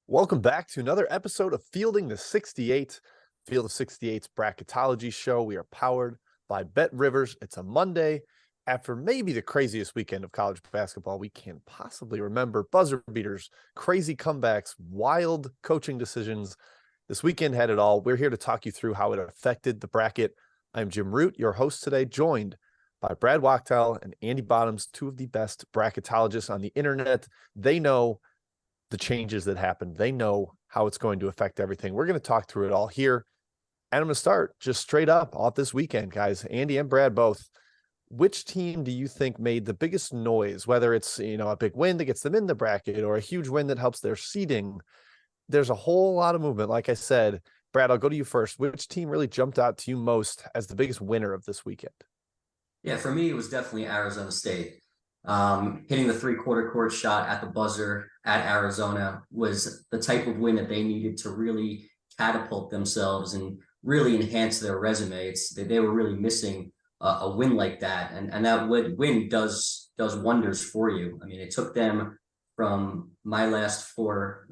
Welcome back to another episode of Fielding the 68, Field of 68's bracketology show. We are powered by Bet Rivers. It's a Monday after maybe the craziest weekend of college basketball we can possibly remember. Buzzer beaters, crazy comebacks, wild coaching decisions. This weekend had it all. We're here to talk you through how it affected the bracket. I'm Jim Root, your host today, joined by Brad Wachtel and Andy Bottoms, two of the best bracketologists on the internet. They know the changes that happened. They know how it's going to affect everything. We're going to talk through it all here. And I'm going to start just straight up off this weekend, guys. Andy and Brad both. Which team do you think made the biggest noise? Whether it's, a big win that gets them in the bracket or a huge win that helps their seeding. There's a whole lot of movement. Like I said, Brad, I'll go to you first. Which team really jumped out to you most as the biggest winner of this weekend? Yeah, for me, it was definitely Arizona State. Hitting the three-quarter court shot at the buzzer at Arizona was the type of win that they needed to really catapult themselves and really enhance their resume. They were really missing a win like that, and that win does wonders for you. I mean, it took them from my first four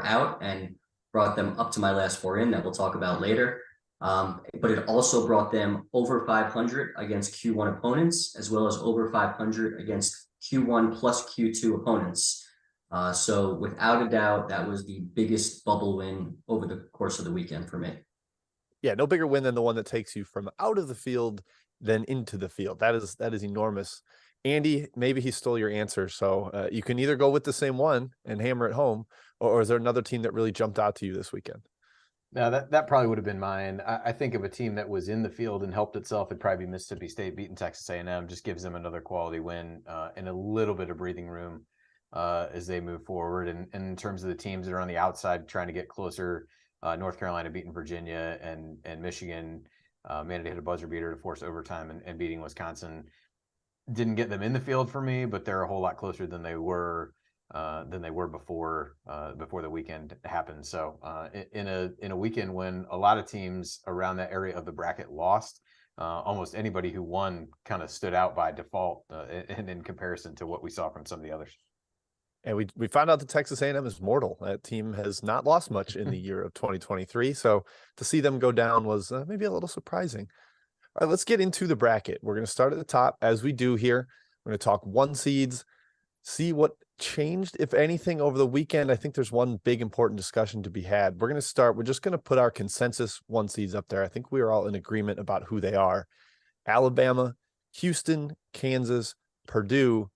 out and brought them up to my last four in that we'll talk about later. But it also brought them over 500 against Q1 opponents, as well as over 500 against Q1 plus Q2 opponents. So without a doubt, that was the biggest bubble win over the course of the weekend for me. Yeah, no bigger win than the one that takes you from out of the field than into the field. That is enormous. Andy, maybe he stole your answer. So you can either go with the same one and hammer it home, or is there another team that really jumped out to you this weekend? No, that probably would have been mine. I think of a team that was in the field and helped itself. It'd probably be Mississippi State beating Texas A&M. Just gives them another quality win and a little bit of breathing room as they move forward. And in terms of the teams that are on the outside trying to get closer, North Carolina beating Virginia and Michigan managed to hit a buzzer beater to force overtime and beating Wisconsin. Didn't get them in the field for me, but they're a whole lot closer than they were before the weekend happened. So in a weekend when a lot of teams around that area of the bracket lost, almost anybody who won kind of stood out by default and in comparison to what we saw from some of the others. And we found out that Texas A&M is mortal. That team has not lost much in the year of 2023. So to see them go down was maybe a little surprising. All right, let's get into the bracket. We're going to start at the top as we do here. We're going to talk one seeds, see what changed, if anything, over the weekend. I think there's one big important discussion to be had. We're just going to put our consensus one seeds up there. I think we are all in agreement about who they are. Alabama, Houston, Kansas, Purdue.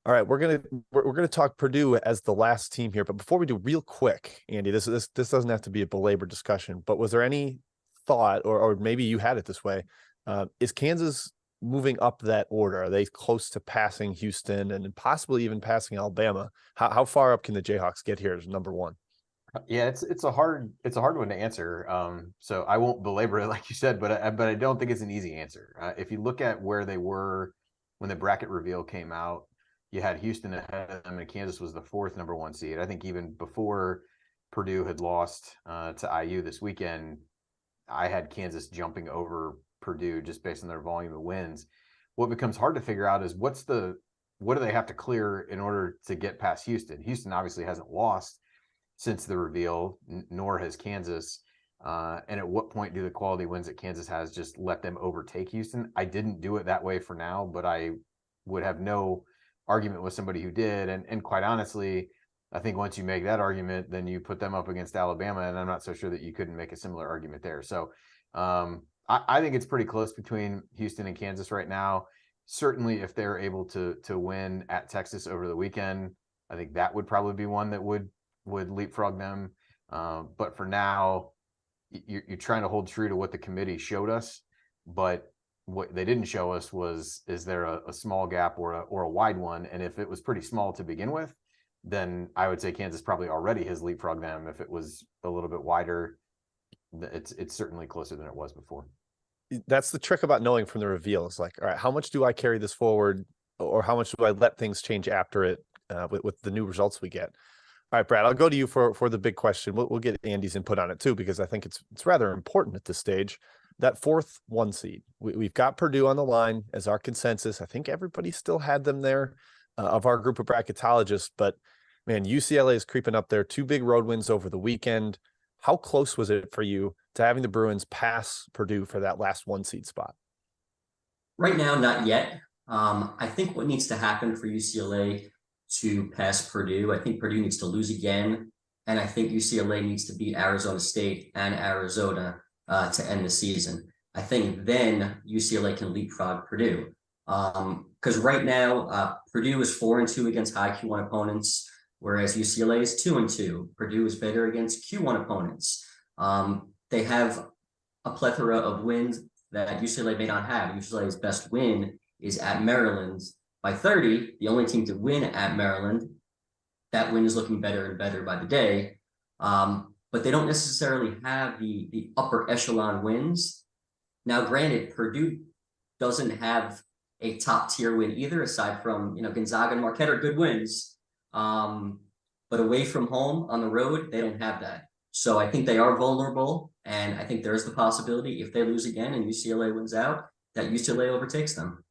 All right, we're gonna talk Purdue as the last team here. But before we do, real quick, Andy, this doesn't have to be a belabored discussion, but was there any thought, or maybe you had it this way, is Kansas moving up that order? Are they close to passing Houston and possibly even passing Alabama? How far up can the Jayhawks get here as number one? Yeah, it's a hard one to answer. So I won't belabor it like you said, but I don't think it's an easy answer. If you look at where they were when the bracket reveal came out, you had Houston ahead of them, and Kansas was the fourth number one seed. I think even before Purdue had lost to IU this weekend, I had Kansas jumping over Purdue just based on their volume of wins. What becomes hard to figure out is what do they have to clear in order to get past Houston? Houston obviously hasn't lost since the reveal, nor has Kansas. And at what point do the quality wins that Kansas has just let them overtake Houston? I didn't do it that way for now, but I would have no argument with somebody who did. And quite honestly, I think once you make that argument, then you put them up against Alabama, and I'm not so sure that you couldn't make a similar argument there. So I think it's pretty close between Houston and Kansas right now. Certainly, if they're able to win at Texas over the weekend, I think that would probably be one that would leapfrog them. But for now, you're trying to hold true to what the committee showed us, but what they didn't show us is there a small gap or a wide one? And if it was pretty small to begin with, then I would say Kansas probably already has leapfrogged them. If it was a little bit wider, it's certainly closer than it was before. That's the trick about knowing from the reveal. It's like, all right, how much do I carry this forward, or how much do I let things change after it with the new results we get? All right, Brad, I'll go to you for the big question. We'll get Andy's input on it too, because I think it's rather important at this stage. That fourth one seed, we've got Purdue on the line as our consensus. I think everybody still had them there of our group of bracketologists, but Man, UCLA is creeping up there. 2 big road wins over the weekend. How close was it for you to having the Bruins pass Purdue for that last 1 seed spot? Right now, not yet. I think what needs to happen for UCLA to pass Purdue, I think Purdue needs to lose again, and I think UCLA needs to beat Arizona State and Arizona to end the season. I think then UCLA can leapfrog Purdue. Because right now, Purdue is 4-2 against high Q1 opponents, whereas UCLA is 2-2. Purdue is better against Q1 opponents. They have a plethora of wins that UCLA may not have. UCLA's best win is at Maryland by 30, the only team to win at Maryland. That win is looking better and better by the day. But they don't necessarily have the upper echelon wins. Now, granted, Purdue doesn't have a top tier win either, aside from, Gonzaga and Marquette are good wins. But away from home on the road, they don't have that. So I think they are vulnerable, and I think there is the possibility, if they lose again and UCLA wins out, that UCLA overtakes them.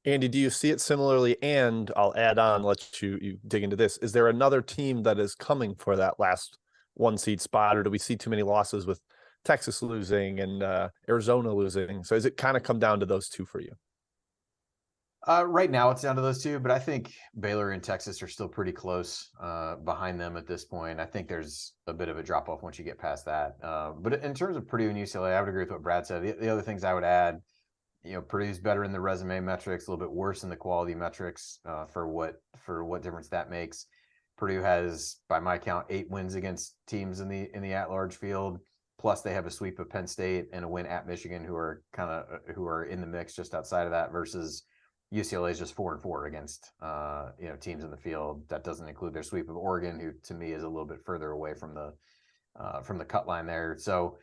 Andy, do you see it similarly? And I'll add on, let you dig into this. Is there another team that is coming for that last 1 seed spot, or do we see too many losses with Texas losing and Arizona losing? So is it kind of come down to those two for you? Right now it's down to those two, but I think Baylor and Texas are still pretty close behind them at this point. I think there's a bit of a drop off once you get past that. But in terms of Purdue and UCLA, I would agree with what Brad said. The other things I would add, Purdue's better in the resume metrics, a little bit worse in the quality metrics for what difference that makes. Purdue has, by my count, 8 wins against teams in the at-large field. Plus, they have a sweep of Penn State and a win at Michigan, who are in the mix just outside of that, versus UCLA is just 4-4 against teams in the field. That doesn't include their sweep of Oregon, who to me is a little bit further away from the cut line there. So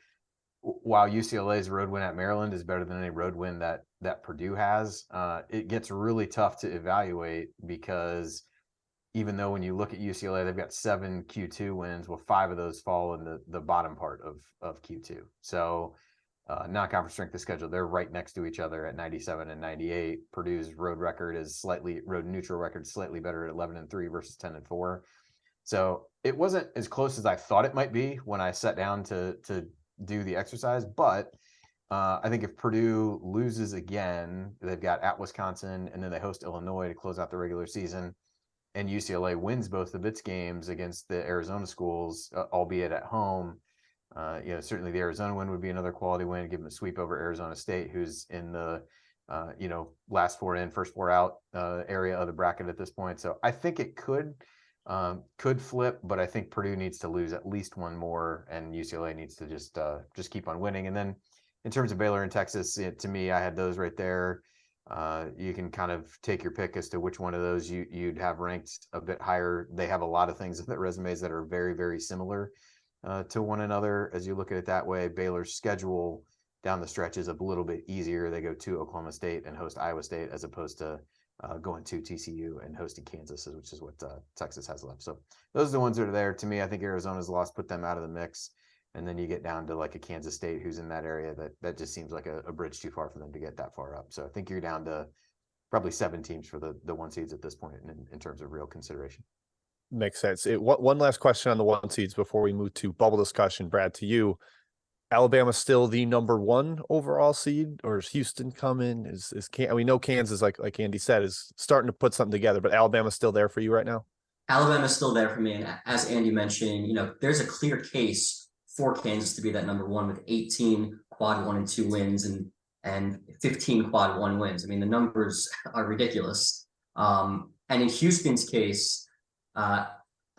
while UCLA's road win at Maryland is better than any road win that Purdue has, it gets really tough to evaluate, because even though when you look at UCLA, they've got 7 Q2 wins, well, 5 of those fall in the bottom part of Q2. So non-conference strength of schedule, they're right next to each other at 97 and 98. Purdue's road neutral record slightly better at 11-3 versus 10-4. So it wasn't as close as I thought it might be when I sat down to do the exercise. But I think if Purdue loses again, they've got at Wisconsin and then they host Illinois to close out the regular season, and UCLA wins both of its games against the Arizona schools, albeit at home. Certainly the Arizona win would be another quality win, give them a sweep over Arizona State, who's in the, last 4 in, first 4 out area of the bracket at this point. So I think it could flip, but I think Purdue needs to lose at least 1 more, and UCLA needs to just keep on winning. And then in terms of Baylor and Texas, to me, I had those right there. You can kind of take your pick as to which one of those you'd have ranked a bit higher. They have a lot of things in their resumes that are very, very similar to one another. As you look at it that way, Baylor's schedule down the stretch is a little bit easier. They go to Oklahoma State and host Iowa State, as opposed to going to TCU and hosting Kansas, which is what Texas has left. So those are the ones that are there. To me, I think Arizona's loss put them out of the mix. And then you get down to like a Kansas State, who's in that area that just seems like a bridge too far for them to get that far up. So I think you're down to probably 7 teams for the 1 seeds at this point in terms of real consideration. Makes sense. One last question on the 1 seeds before we move to bubble discussion. Brad, to you, Alabama still the number 1 overall seed, or is Houston coming? We know Kansas, like Andy said, is starting to put something together, but Alabama's still there for you right now? Alabama's still there for me, and as Andy mentioned, there's a clear case for Kansas to be that number 1 with 18 quad 1 and 2 wins and 15 quad 1 wins. I mean, the numbers are ridiculous. And in Houston's case, I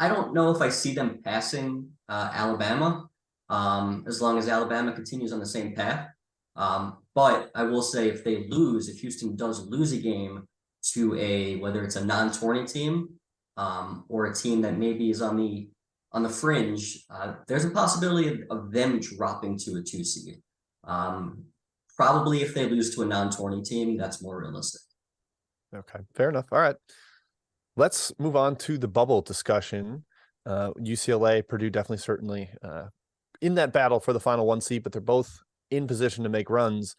don't know if I see them passing Alabama, as long as Alabama continues on the same path. But I will say, if Houston does lose a game to whether it's a non-tourney team or a team that maybe is on the fringe, there's a possibility of them dropping to a 2 seed. Probably if they lose to a non-tourney team, that's more realistic. Okay, fair enough. All right. Let's move on to the bubble discussion. UCLA, Purdue definitely certainly in that battle for the final 1 seed, but they're both in position to make runs.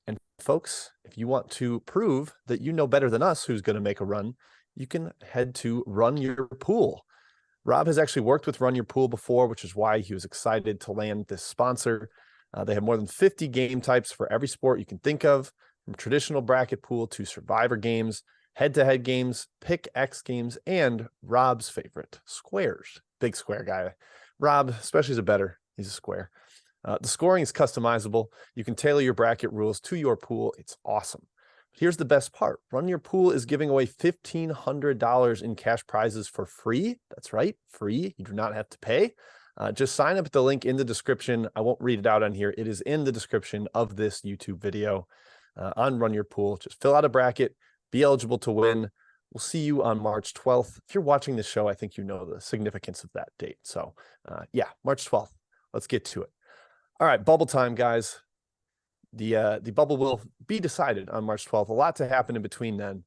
And folks, if you want to prove that you know better than us who's going to make a run you can head to Run Your Pool. Rob has actually worked with Run Your Pool before, which is why he was excited to land this sponsor. They have more than 50 game types for every sport you can think of, from traditional bracket pool to survivor games, head-to-head games, pick X games, and Rob's favorite, squares. Big square guy. Rob, especially as a bettor, he's a square. The scoring is customizable. You can tailor your bracket rules to your pool. It's awesome. Here's the best part. Run Your Pool is giving away $1,500 in cash prizes for free. That's right, free. You do not have to pay. Just sign up at the link in the description. I won't read it out on here. It is in the description of this YouTube video on Run Your Pool. Just fill out a bracket, be eligible to win. We'll see you on March 12th. If you're watching this show, I think you know the significance of that date. So yeah, March 12th. Let's get to it. All right, bubble time, guys. The bubble will be decided on March 12th. A lot to happen in between then.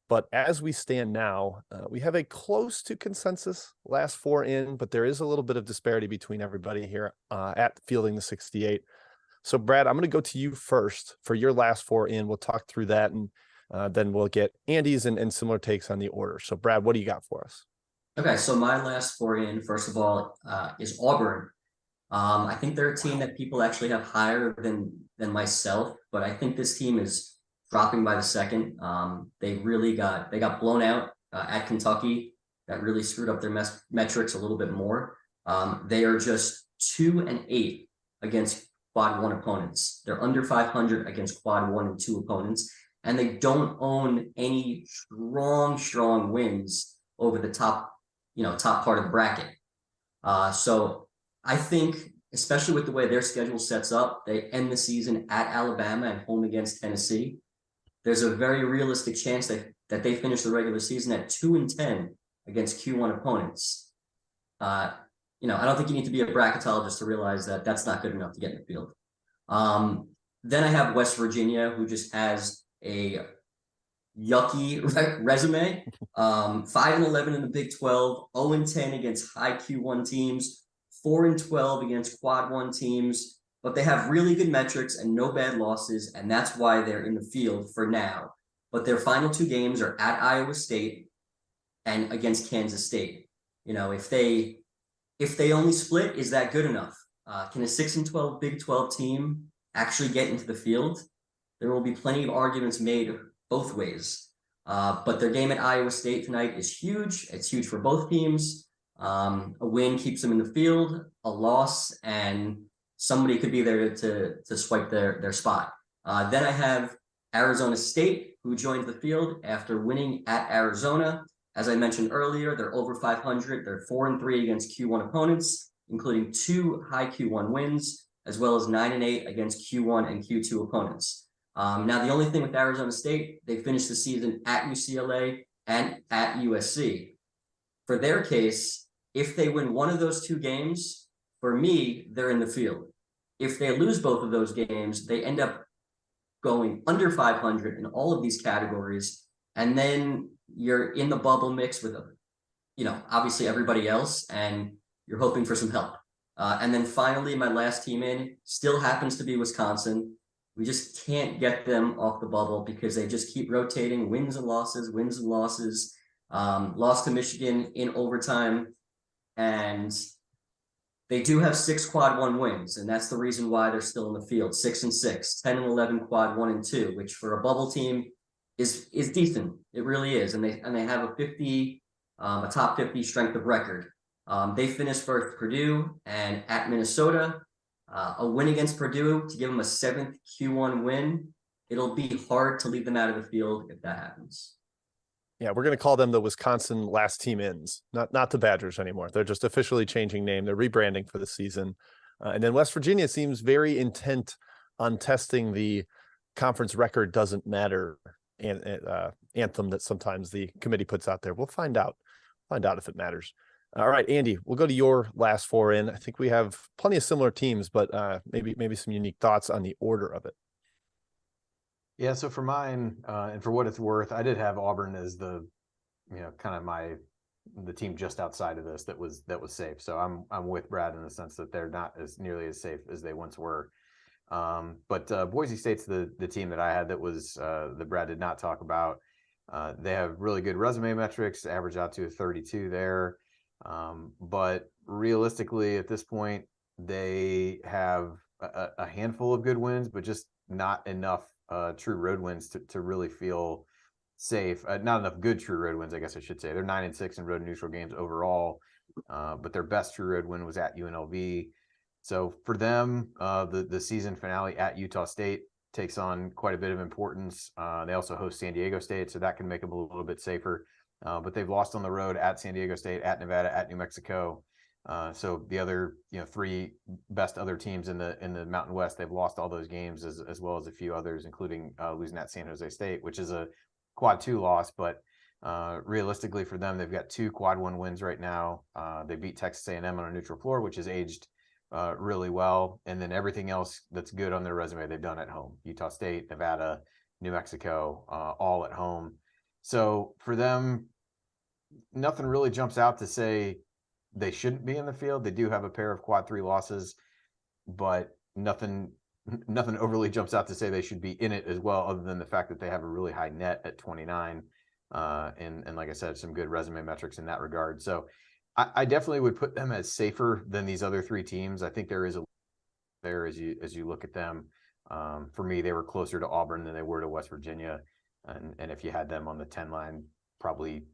But as we stand now, we have a close to consensus last four in, but there is a little bit of disparity between everybody here at Fielding the 68. So, Brad, I'm going to go to you first for your last four in. We'll talk through that, and then we'll get Andy's and similar takes on the order. So, Brad, what do you got for us? Okay, so my last four in, first of all, is Auburn. I think they're a team that people actually have higher than myself, but I think this team is dropping by the second. They got blown out at Kentucky. That really screwed up their metrics a little bit more. They are just 2-8 against quad one opponents. They're under 500 against quad 1 and 2 opponents, and they don't own any strong wins over the top part of the bracket. So I think, especially with the way their schedule sets up, they end the season at Alabama and home against Tennessee. There's a very realistic chance that they finish the regular season at 2-10 against Q1 opponents. I don't think you need to be a bracketologist to realize that that's not good enough to get in the field. Then I have West Virginia, who just has a yucky resume. 5-11 in the Big 12, 0-10 against high Q1 teams, 4-12 against quad 1 teams, but they have really good metrics and no bad losses, and that's why they're in the field for now. But their final two games are at Iowa State and against Kansas State. If they only split, is that good enough? Can a 6-12 Big 12 team actually get into the field? There will be plenty of arguments made both ways. But their game at Iowa State tonight is huge. It's huge for both teams. A win keeps them in the field, a loss, and somebody could be there to swipe their spot. Then I have Arizona State, who joined the field after winning at Arizona. As I mentioned earlier, they're over 500. They're 4-3 against Q1 opponents, including 2 high Q1 wins, as well as 9-8 against Q1 and Q2 opponents. Now, the only thing with Arizona State, they finished the season at UCLA and at USC. For their case, if they win one of those two games, for me, they're in the field. If they lose both of those games, they end up going under 500 in all of these categories. And then you're in the bubble mix with, obviously everybody else, and you're hoping for some help. And then finally, my last team in still happens to be Wisconsin. We just can't get them off the bubble because they just keep rotating wins and losses. Lost to Michigan in overtime. And they do have 6 quad 1 wins, and that's the reason why they're still in the field. 6-6, 10-11 quad 1 and 2, which for a bubble team is decent. It really is. And they have a top 50 strength of record. They finished first Purdue and at Minnesota. A win against Purdue to give them a 7th Q1 win. It'll be hard to leave them out of the field if that happens. Yeah, we're going to call them the Wisconsin last team ins, not the Badgers anymore. They're just officially changing name. They're rebranding for the season. And then West Virginia seems very intent on testing the conference record doesn't matter anthem that sometimes the committee puts out there. We'll find out if it matters. All right, Andy, we'll go to your last four in. I think we have plenty of similar teams, but maybe some unique thoughts on the order of it. Yeah, so for mine, and for what it's worth, I did have Auburn as the team just outside of this that was safe. So I'm with Brad in the sense that they're not as nearly as safe as they once were. But Boise State's the team that I had that was that Brad did not talk about. They have really good resume metrics, average out to a 32 there. But realistically, at this point, they have a handful of good wins, but just not enough true road wins to really feel safe. Not enough good true road wins, I guess I should say. They're 9-6 in road neutral games overall, but their best true road win was at UNLV. So for them, the season finale at Utah State takes on quite a bit of importance. They also host San Diego State, so that can make them a little bit safer. But they've lost on the road at San Diego State, at Nevada, at New Mexico. So the other, three best other teams in the Mountain West, they've lost all those games as well as a few others, including losing at San Jose State, which is a quad 2 loss. But realistically for them, they've got 2 quad 1 wins right now. They beat Texas A&M on a neutral floor, which has aged really well. And then everything else that's good on their resume, they've done at home. Utah State, Nevada, New Mexico, all at home. So for them, nothing really jumps out to say they shouldn't be in the field. They do have a pair of quad 3 losses, but nothing overly jumps out to say they should be in it as well, other than the fact that they have a really high net at 29. And like I said, some good resume metrics in that regard. So I definitely would put them as safer than these other 3 teams. I think there is there as you look at them. For me, they were closer to Auburn than they were to West Virginia. And if you had them on the 10 line, probably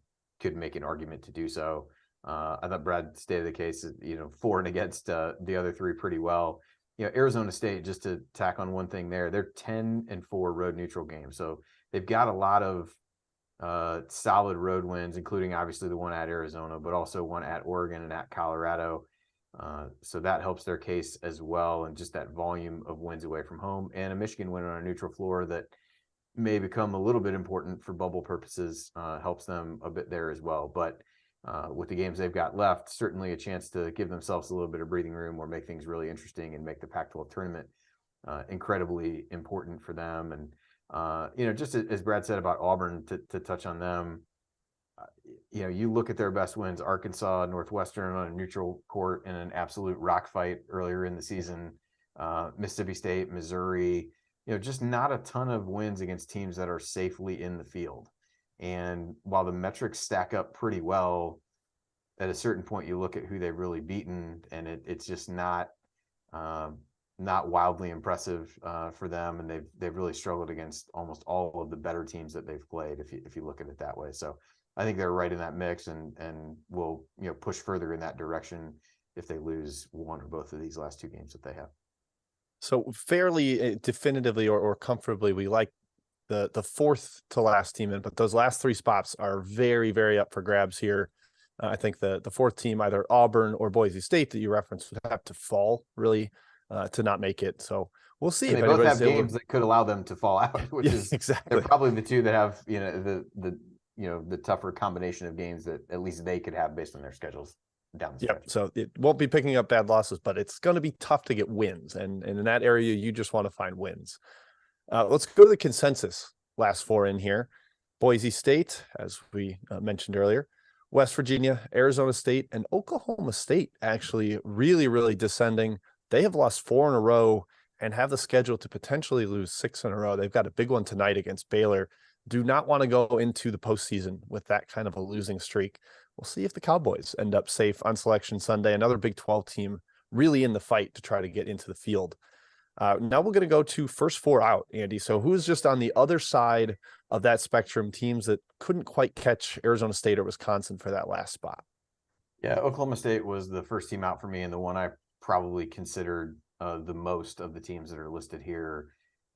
could make an argument to do so. I thought Brad stated the case, for and against the other 3 pretty well. Arizona State, just to tack on one thing there, they're 10-4 road neutral games. So they've got a lot of solid road wins, including obviously the one at Arizona, but also one at Oregon and at Colorado. So that helps their case as well. And just that volume of wins away from home, and a Michigan win on a neutral floor that may become a little bit important for bubble purposes, helps them a bit there as well. But with the games they've got left, certainly a chance to give themselves a little bit of breathing room or make things really interesting and make the Pac-12 tournament incredibly important for them. And just as Brad said about Auburn, to touch on them, you look at their best wins: Arkansas, Northwestern on a neutral court in an absolute rock fight earlier in the season, Mississippi State, Missouri. Just not a ton of wins against teams that are safely in the field. And while the metrics stack up pretty well, at a certain point you look at who they've really beaten, and it's just not wildly impressive for them. And they've really struggled against almost all of the better teams that they've played, if you look at it that way. So I think they're right in that mix, and will push further in that direction if they lose one or both of these last 2 games that they have. So fairly definitively or comfortably, we like the 4th to last team in, but those last 3 spots are very, very up for grabs here. I think the 4th team, either Auburn or Boise State that you referenced, would have to fall really to not make it. So we'll see. And they both have games that could allow them to fall out, which is exactly, they're probably the 2 that have the tougher combination of games that at least they could have based on their schedules down the stretch. So it won't be picking up bad losses, but it's going to be tough to get wins. And in that area, you just want to find wins. Let's go to the consensus last 4 in here. Boise State, as we mentioned earlier, West Virginia, Arizona State, and Oklahoma State actually really, really descending. They have lost 4 in a row and have the schedule to potentially lose 6 in a row. They've got a big one tonight against Baylor. Do not want to go into the postseason with that kind of a losing streak. We'll see if the Cowboys end up safe on Selection Sunday. Another Big 12 team really in the fight to try to get into the field. Now we're going to go to first 4 out, Andy. So who's just on the other side of that spectrum, teams that couldn't quite catch Arizona State or Wisconsin for that last spot? Yeah, Oklahoma State was the first team out for me, and the one I probably considered the most of the teams that are listed here.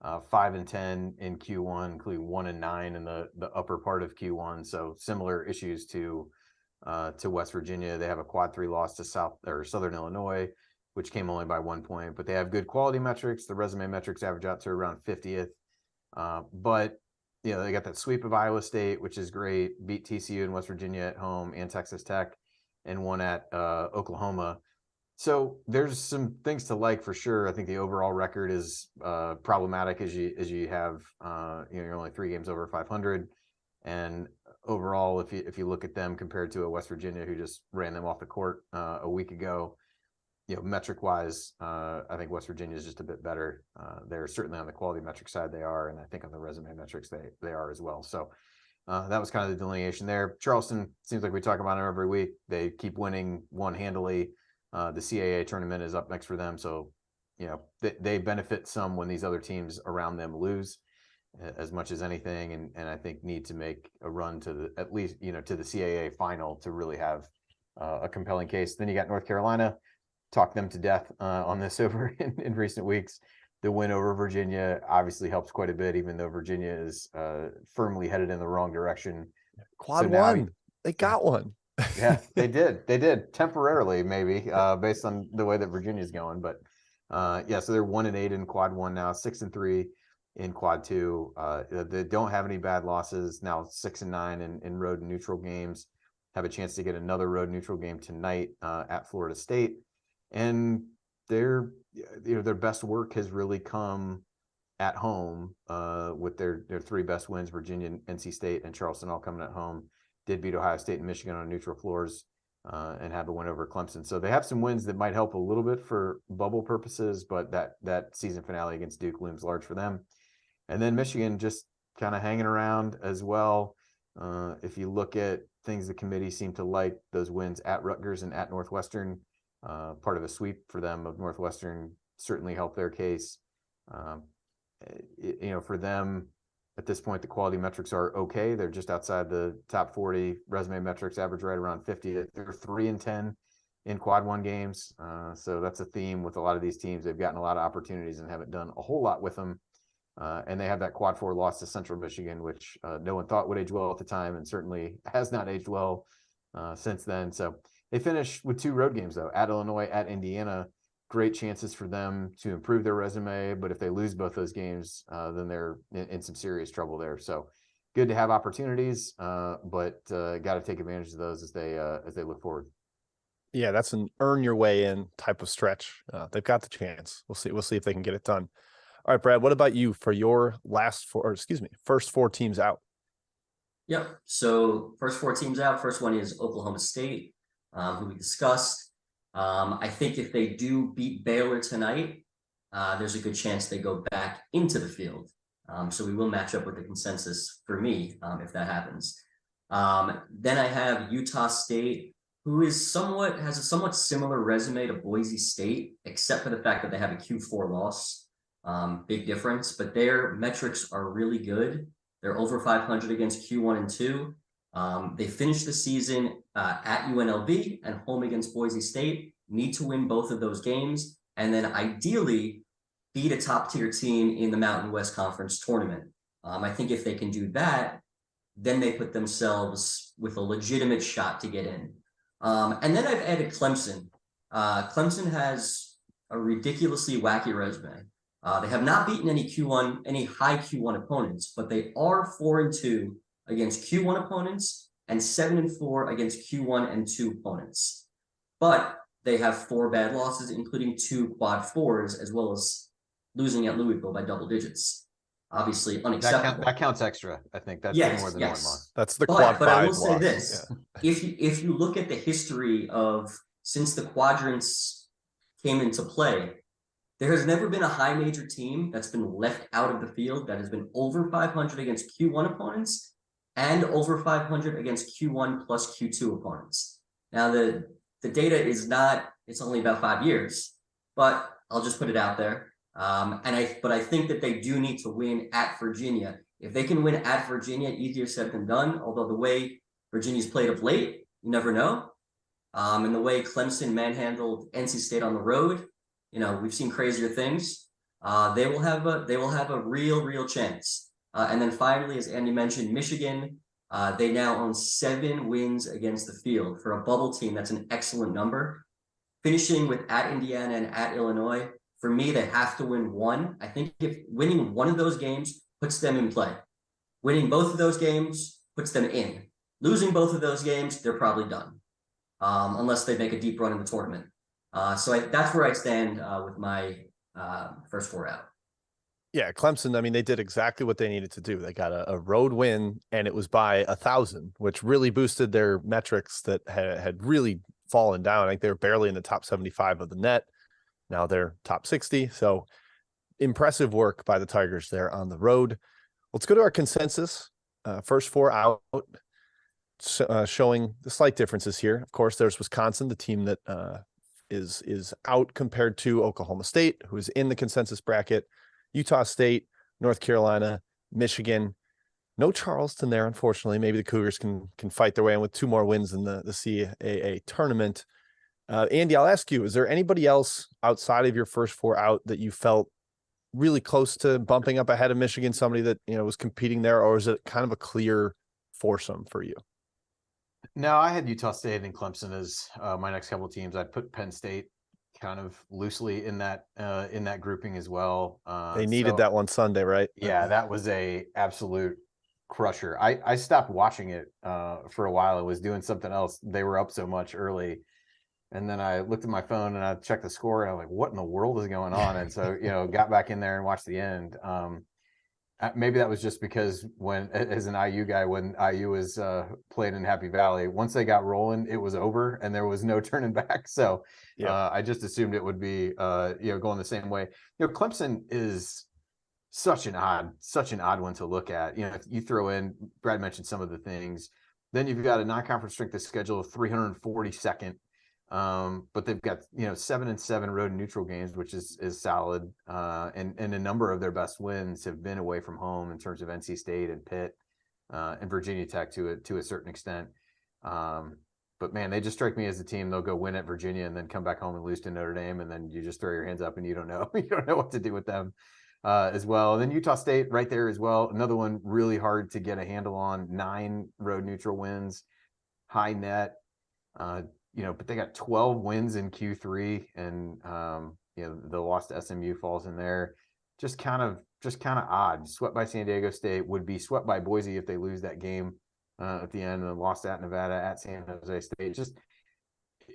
5-10 in Q1, including 1-9 in the upper part of Q1. So similar issues to West Virginia. They have a quad 3 loss to Southern Illinois, which came only by 1 point, but they have good quality metrics. The resume metrics average out to around 50th. But they got that sweep of Iowa State, which is great. Beat TCU and West Virginia at home, and Texas Tech, and one at Oklahoma. So there's some things to like for sure. I think the overall record is problematic as you have you're only 3 games over 500, and overall, if you look at them compared to a West Virginia who just ran them off the court a week ago, metric wise, I think West Virginia is just a bit better. They're certainly on the quality metric side, they are, and I think on the resume metrics they are as well. So That was kind of the delineation there. Charleston, seems like we talk about them every week. They keep winning one handily. The CAA tournament is up next for them. So, they benefit some when these other teams around them lose as much as anything. And I think need to make a run to at least, to the CAA final to really have a compelling case. Then you got North Carolina, talked them to death on this over in recent weeks. The win over Virginia obviously helps quite a bit, even though Virginia is firmly headed in the wrong direction. Quad one, they got one. Yeah, they did temporarily, maybe based on the way that Virginia's going. But so they're 1-8 in quad one now, 6-3 in quad two. They don't have any bad losses now, 6-9 in road and neutral games. Have a chance to get another road neutral game tonight at Florida State, and their best work has really come at home with their three best wins: Virginia, NC State, and Charleston, all coming at home. Did beat Ohio State and Michigan on neutral floors and have a win over Clemson. So they have some wins that might help a little bit for bubble purposes, but that season finale against Duke looms large for them. And then Michigan just kind of hanging around as well. If you look at things the committee seem to like, those wins at Rutgers and at Northwestern, part of a sweep for them of Northwestern certainly helped their case. For them at this point, the quality metrics are okay. They're just outside the top 40 resume metrics, average right around 50. They're 3-10 in quad one games. So that's a theme with a lot of these teams. They've gotten a lot of opportunities and haven't done a whole lot with them. And they have that quad four loss to Central Michigan, which no one thought would age well at the time, and certainly has not aged well since then. So they finish with 2 road games, though, at Illinois, at Indiana. Great chances for them to improve their resume. But if they lose both those games, then they're in some serious trouble there. So good to have opportunities, but got to take advantage of those as they look forward. Yeah, that's an earn your way in type of stretch. They've got the chance. We'll see if they can get it done. All right, Brad, what about you for your first 4 teams out? Yep. So first 4 teams out. First one is Oklahoma State, who we discussed. I think if they do beat Baylor tonight, there's a good chance they go back into the field. So we will match up with the consensus for me if that happens. Then I have Utah State, who has a somewhat similar resume to Boise State, except for the fact that they have a Q4 loss. Big difference, but their metrics are really good. They're over 500 against Q1 and 2. They finished the season at UNLV and home against Boise State. Need to win both of those games, and then ideally beat a top-tier team in the Mountain West Conference tournament. I think if they can do that, then they put themselves with a legitimate shot to get in. And then I've added Clemson. Clemson has a ridiculously wacky resume. They have not beaten any high Q1 opponents, but they are 4-2 against Q1 opponents and 7-4 against Q1 and 2 opponents. But they have 4 bad losses, including 2 quad 4s, as well as losing at Louisville by double digits. Obviously unacceptable. That counts extra. I think that's more than one loss. That's the quad 5 But I will loss. say this: if you look at the history of since the quadrants came into play, there has never been a high major team that's been left out of the field that has been over 500 against Q1 opponents and over 500 against Q1 plus Q2 opponents. Now, the data is not, it's only about 5 years, but I'll just put it out there. But I think that they do need to win at Virginia. If they can win at Virginia, easier said than done, although the way Virginia's played of late, you never know. And the way Clemson manhandled NC State on the road, we've seen crazier things. They will have a real chance. And then finally, as Andy mentioned, Michigan, they now own 7 wins against the field. For a bubble team, that's an excellent number. Finishing with at Indiana and at Illinois, for me, they have to win 1. I think if winning one of those games puts them in play. Winning both of those games puts them in. Losing both of those games, they're probably done, unless they make a deep run in the tournament. So that's where I stand with my first 4 out. Yeah, Clemson, I mean, they did exactly what they needed to do. They got a road win, and it was by 1,000, which really boosted their metrics that had really fallen down. I think they were barely in the top 75 of the net. Now they're top 60. So impressive work by the Tigers there on the road. Let's go to our consensus. first four out, showing the slight differences here. Of course, there's Wisconsin, the team that is out compared to Oklahoma State, who is in the consensus bracket, Utah State, North Carolina, Michigan. No Charleston there, unfortunately. Maybe the Cougars can fight their way in with 2 more wins in the CAA tournament. Andy, I'll ask you, is there anybody else outside of your first four out that you felt really close to bumping up ahead of Michigan, somebody that, was competing there, or is it kind of a clear foursome for you? No, I had Utah State and Clemson as my next couple of teams. I'd put Penn State kind of loosely in that grouping as well. They needed that one Sunday, right? Yeah, that was a absolute crusher. I stopped watching it for a while. I was doing something else. They were up so much early. And then I looked at my phone and I checked the score and I'm like, what in the world is going on? And so, got back in there and watched the end. Maybe that was just because as an IU guy, when IU was playing in Happy Valley, once they got rolling, it was over and there was no turning back. So I just assumed it would be, going the same way. Clemson is such an odd one to look at. If you throw in, Brad mentioned some of the things, then you've got a non-conference strength of schedule of 342nd. But they've got 7-7 road neutral games, which is solid. And a number of their best wins have been away from home in terms of NC State and Pitt and Virginia Tech to a certain extent. But man, they just strike me as a team. They'll go win at Virginia and then come back home and lose to Notre Dame, and then you just throw your hands up and you don't know what to do with them as well. And then Utah State right there as well. Another one really hard to get a handle on. 9 road neutral wins, high net. But they got 12 wins in Q3, and the loss to SMU falls in there. Just kind of odd. Swept by San Diego State, would be swept by Boise if they lose that game at the end, and then lost at Nevada, at San Jose State. Just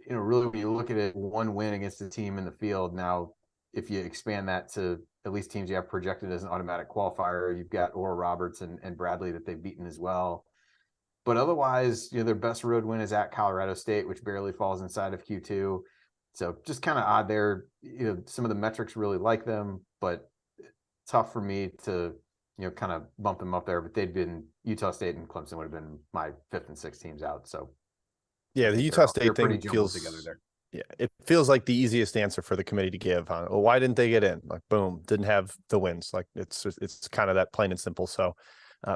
really, when you look at it, 1 win against the team in the field. Now, if you expand that to at least teams you have projected as an automatic qualifier, you've got Oral Roberts and Bradley that they've beaten as well. But otherwise, their best road win is at Colorado State, which barely falls inside of Q2. So just kind of odd there. Some of the metrics really like them, but tough for me to, kind of bump them up there. But they'd been, Utah State and Clemson would have been my 5th and 6th teams out. So yeah, the Utah State thing feels together there. Yeah, it feels like the easiest answer for the committee to give on, well, why didn't they get in? Like, boom, didn't have the wins. Like it's kind of that plain and simple. So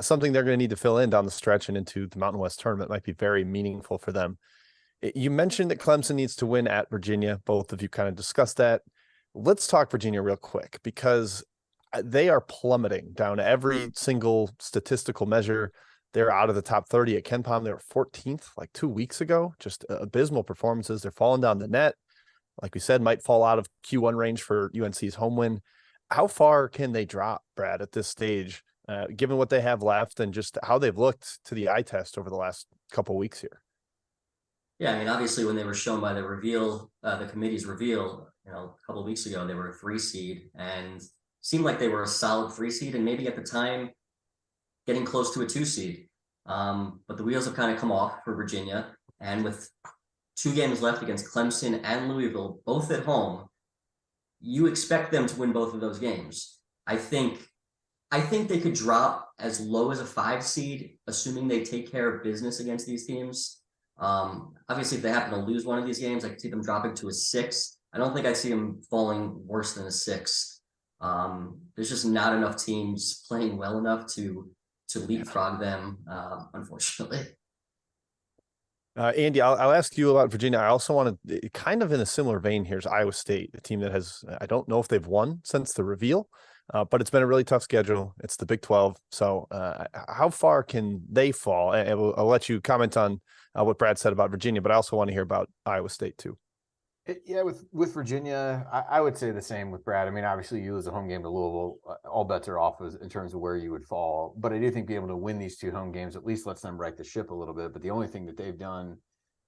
something they're going to need to fill in down the stretch and into the Mountain West tournament might be very meaningful for them. You mentioned that Clemson needs to win at Virginia. Both of you kind of discussed that. Let's talk Virginia real quick, because they are plummeting down every single statistical measure. They're out of the top 30 at KenPom. They were 14th like 2 weeks ago. Just abysmal performances. They're falling down the net. Like we said, might fall out of Q1 range for UNC's home win. How far can they drop, Brad, at this stage? Given what they have left and just how they've looked to the eye test over the last couple of weeks here. Yeah, I mean, obviously when they were shown by the reveal, the committee's reveal, a couple of weeks ago, they were a 3 seed and seemed like they were a solid 3 seed and maybe at the time getting close to a 2 seed. But the wheels have kind of come off for Virginia, and with 2 games left against Clemson and Louisville, both at home, you expect them to win both of those games. I think they could drop as low as a 5 seed, assuming they take care of business against these teams. Obviously, if they happen to lose one of these games, I could see them dropping to a 6. I don't think I'd see them falling worse than a 6. There's just not enough teams playing well enough to leapfrog them, unfortunately. Andy, I'll ask you about Virginia. I also want to, kind of in a similar vein, here's Iowa State, a team that has, I don't know if they've won since the reveal, but it's been a really tough schedule. It's the Big 12. So how far can they fall? I'll let you comment on what Brad said about Virginia, but I also want to hear about Iowa State too. Yeah, with Virginia, I would say the same with Brad. I mean, obviously you lose a home game to Louisville, all bets are off in terms of where you would fall. But I do think being able to win these 2 home games at least lets them right the ship a little bit. But the only thing that they've done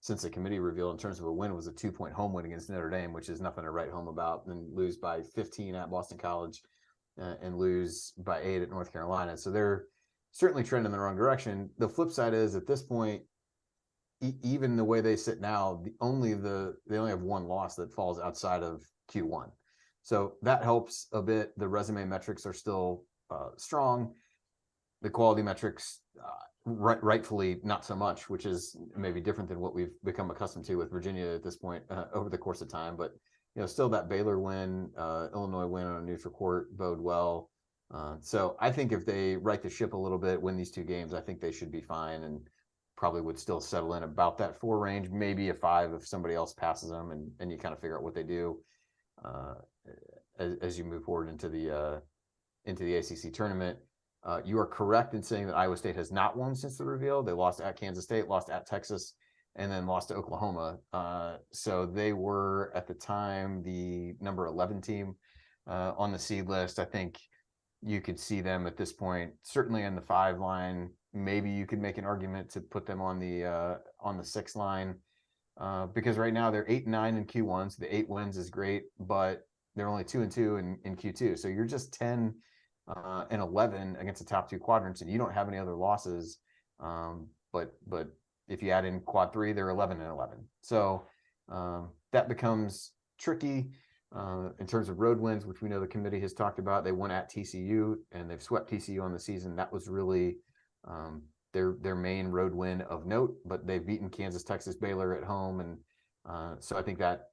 since the committee reveal in terms of a win was a 2-point home win against Notre Dame, which is nothing to write home about, and lose by 15 at Boston College and lose by 8 at North Carolina. So they're certainly trending in the wrong direction. The flip side is at this point, even the way they sit now, they only have 1 loss that falls outside of Q1. So that helps a bit. The resume metrics are still strong. the quality metrics, rightfully not so much, which is maybe different than what we've become accustomed to with Virginia at this point over the course of time. But still that Baylor win, Illinois win on a neutral court bode well. So I think if they right the ship a little bit, win these 2 games, I think they should be fine and probably would still settle in about that 4 range, maybe a 5 if somebody else passes them, and you kind of figure out what they do as you move forward into the ACC tournament. You are correct in saying that Iowa State has not won since the reveal. They lost at Kansas State, lost at Texas, and then lost to Oklahoma. So they were at the time the number 11 team on the seed list. I think you could see them at this point, certainly in the 5 line. Maybe you could make an argument to put them on the 6 line because right now they're 8-9 in Q1, so the 8 wins is great, but they're only 2-2 in Q2. So you're just 10 and 11 against the top 2 quadrants, and you don't have any other losses. But if you add in quad 3, they're 11 and 11. So that becomes tricky. In terms of road wins, which we know the committee has talked about. They won at TCU and they've swept TCU on the season. That was really their main road win of note, but they've beaten Kansas, Texas, Baylor at home. And so I think that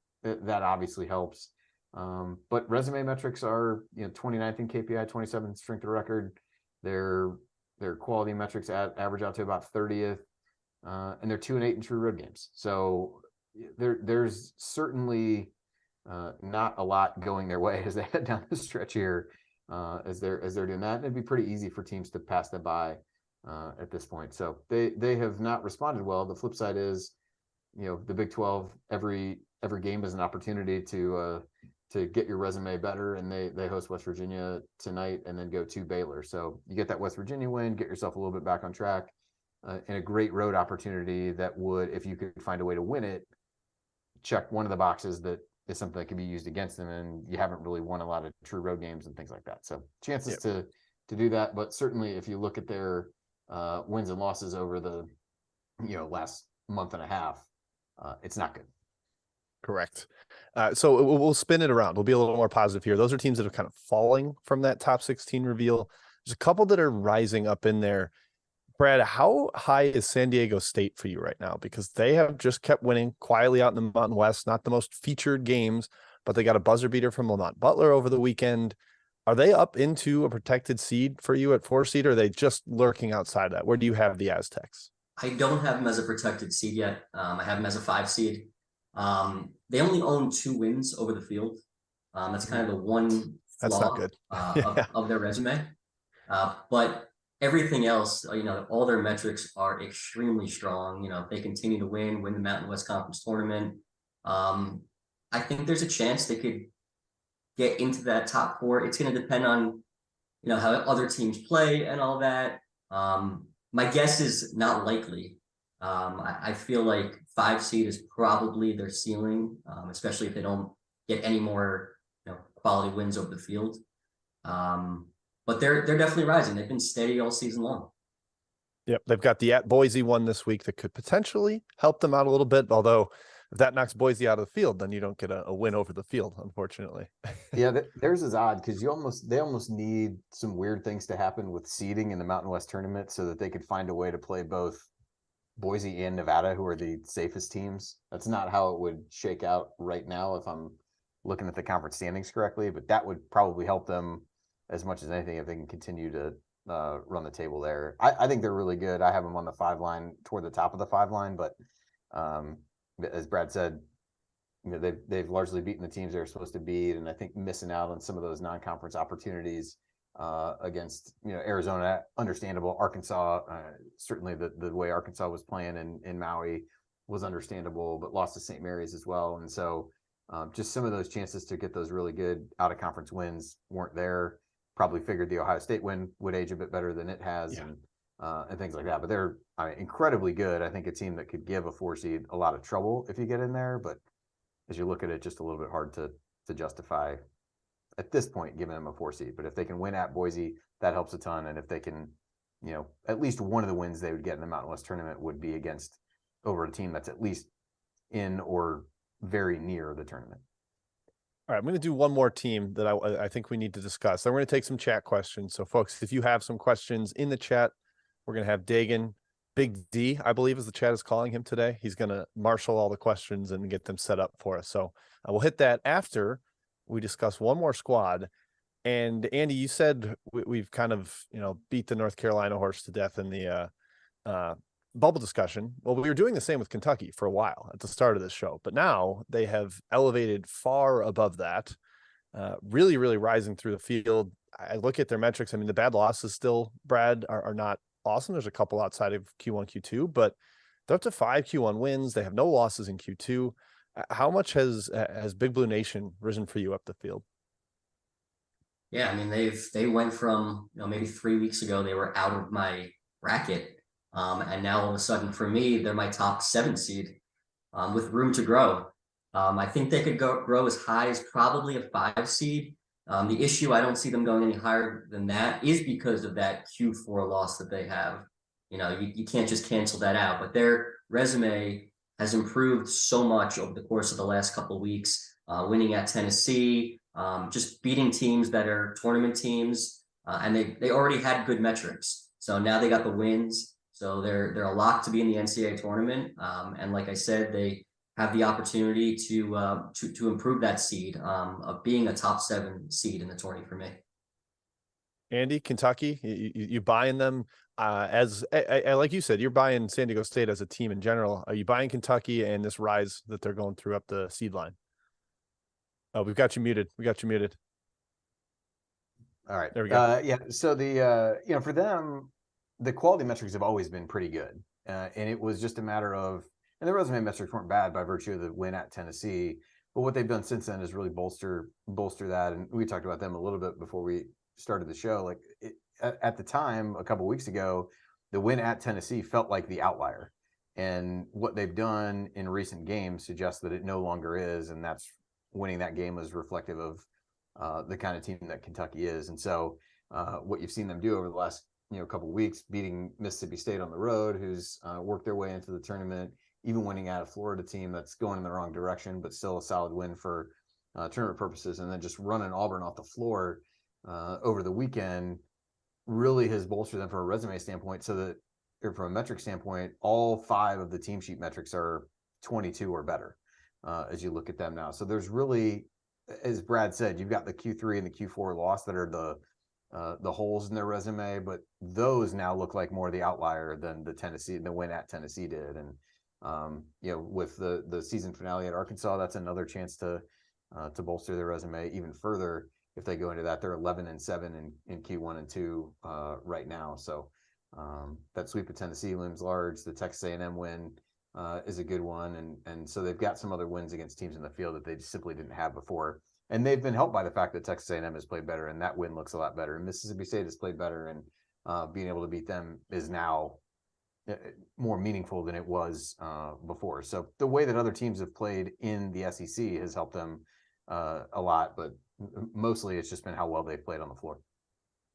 obviously helps. But resume metrics are 29th in KPI, 27th strength of record. Their quality metrics average out to about 30th, and they're 2-8 in true road games. So there's certainly not a lot going their way as they head down the stretch here, as they're doing that. And it'd be pretty easy for teams to pass them by at this point. So they have not responded well. The flip side is, the Big 12, every game is an opportunity to get your resume better, and they host West Virginia tonight and then go to Baylor. So you get that West Virginia win, get yourself a little bit back on track, and a great road opportunity that would, if you could find a way to win it, check one of the boxes that is something that can be used against them, and you haven't really won a lot of true road games and things like that. So chances to do that, but certainly if you look at their wins and losses over the last month and a half, it's not good. Correct. So we'll spin it around. We'll be a little more positive here. Those are teams that are kind of falling from that top 16 reveal. There's a couple that are rising up in there. Brad, how high is San Diego State for you right now? Because they have just kept winning quietly out in the Mountain West, not the most featured games, but they got a buzzer beater from Lamont Butler over the weekend. Are they up into a protected seed for you at 4 seed, or are they just lurking outside that? Where do you have the Aztecs? I don't have them as a protected seed yet. I have them as a 5 seed. They only own 2 wins over the field. That's kind of the one That's flaw not good. of their resume. But everything else, all their metrics are extremely strong. If they continue to win the Mountain West Conference tournament, I think there's a chance they could get into that top 4. It's going to depend on, how other teams play and all that. My guess is not likely. I feel like 5 seed is probably their ceiling, especially if they don't get any more, quality wins over the field. But they're definitely rising. They've been steady all season long. Yep, they've got the at Boise one this week that could potentially help them out a little bit. Although if that knocks Boise out of the field, then you don't get a win over the field, unfortunately. Yeah, theirs is odd because they almost need some weird things to happen with seeding in the Mountain West tournament so that they could find a way to play both Boise and Nevada, who are the safest teams. That's not how it would shake out right now if I'm looking at the conference standings correctly, but that would probably help them as much as anything if they can continue to run the table there. I think they're really good. I have them on the 5 line, toward the top of the 5 line, but as Brad said, they've largely beaten the teams they're supposed to beat, and I think missing out on some of those non-conference opportunities against Arizona, understandable. Arkansas, certainly the way Arkansas was playing in Maui was understandable, but lost to St. Mary's as well, and so just some of those chances to get those really good out-of-conference wins weren't there. Probably figured the Ohio State win would age a bit better than it has, and things like that. But they're incredibly good. I think a team that could give a 4 seed a lot of trouble if you get in there. But as you look at it, just a little bit hard to justify at this point giving them a 4 seed. But if they can win at Boise, that helps a ton. And if they can, at least one of the wins they would get in the Mountain West tournament would be over a team that's at least in or very near the tournament. All right, I'm going to do one more team that I think we need to discuss. Then we're going to take some chat questions. So, folks, if you have some questions in the chat, we're going to have Dagan, Big D, I believe, as the chat is calling him today. He's going to marshal all the questions and get them set up for us. So, we'll hit that after we discuss one more squad. And Andy, you said we've kind of beat the North Carolina horse to death in the bubble discussion. Well, we were doing the same with Kentucky for a while at the start of this show, but now they have elevated far above that, really, really rising through the field. I look at their metrics. I mean, the bad losses still, Brad, are not awesome. There's a couple outside of Q1, Q2, but they're up to 5 Q1 wins. They have no losses in Q2. How much has Big Blue Nation risen for you up the field? Yeah, I mean, they went from, maybe 3 weeks ago, they were out of my bracket. And now all of a sudden for me, they're my top 7 seed, with room to grow. I think they could grow as high as probably a 5 seed. The issue, I don't see them going any higher than that, is because of that Q4 loss that they have. You can't just cancel that out, but their resume has improved so much over the course of the last couple of weeks, winning at Tennessee, just beating teams that are tournament teams, and they already had good metrics. So now they got the wins. So they're a lock to be in the NCAA tournament. And like I said, they have the opportunity to improve that seed, of being a top 7 seed in the tourney for me. Andy, Kentucky, you buying them as like you said, you're buying San Diego State as a team in general. Are you buying Kentucky and this rise that they're going through up the seed line? Oh, we've got you muted. All right. There we go. Yeah. So for them, the quality metrics have always been pretty good. And it was just a matter of, and the resume metrics weren't bad by virtue of the win at Tennessee, but what they've done since then is really bolster that. And we talked about them a little bit before we started the show. Like at the time, a couple of weeks ago, the win at Tennessee felt like the outlier. And what they've done in recent games suggests that it no longer is. And that's winning that game was reflective of the kind of team that Kentucky is. And so what you've seen them do over the last couple of weeks, beating Mississippi State on the road, who's worked their way into the tournament, even winning at a Florida team that's going in the wrong direction, but still a solid win for tournament purposes, and then just running Auburn off the floor over the weekend really has bolstered them from a resume standpoint, so that, or from a metric standpoint, all 5 of the team sheet metrics are 22 or better as you look at them now. So there's really, as Brad said, you've got the Q3 and the Q4 loss that are the holes in their resume, but those now look like more the outlier than the win at Tennessee did. And with the season finale at Arkansas, that's another chance to bolster their resume even further. If they go into that, they're 11-7 in Q1 and 2 right now. So that sweep of Tennessee looms large. The Texas A&M win is a good one, and so they've got some other wins against teams in the field that they simply didn't have before. And they've been helped by the fact that Texas A&M has played better, and that win looks a lot better. And Mississippi State has played better, and being able to beat them is now more meaningful than it was before. So the way that other teams have played in the SEC has helped them a lot, but mostly it's just been how well they've played on the floor.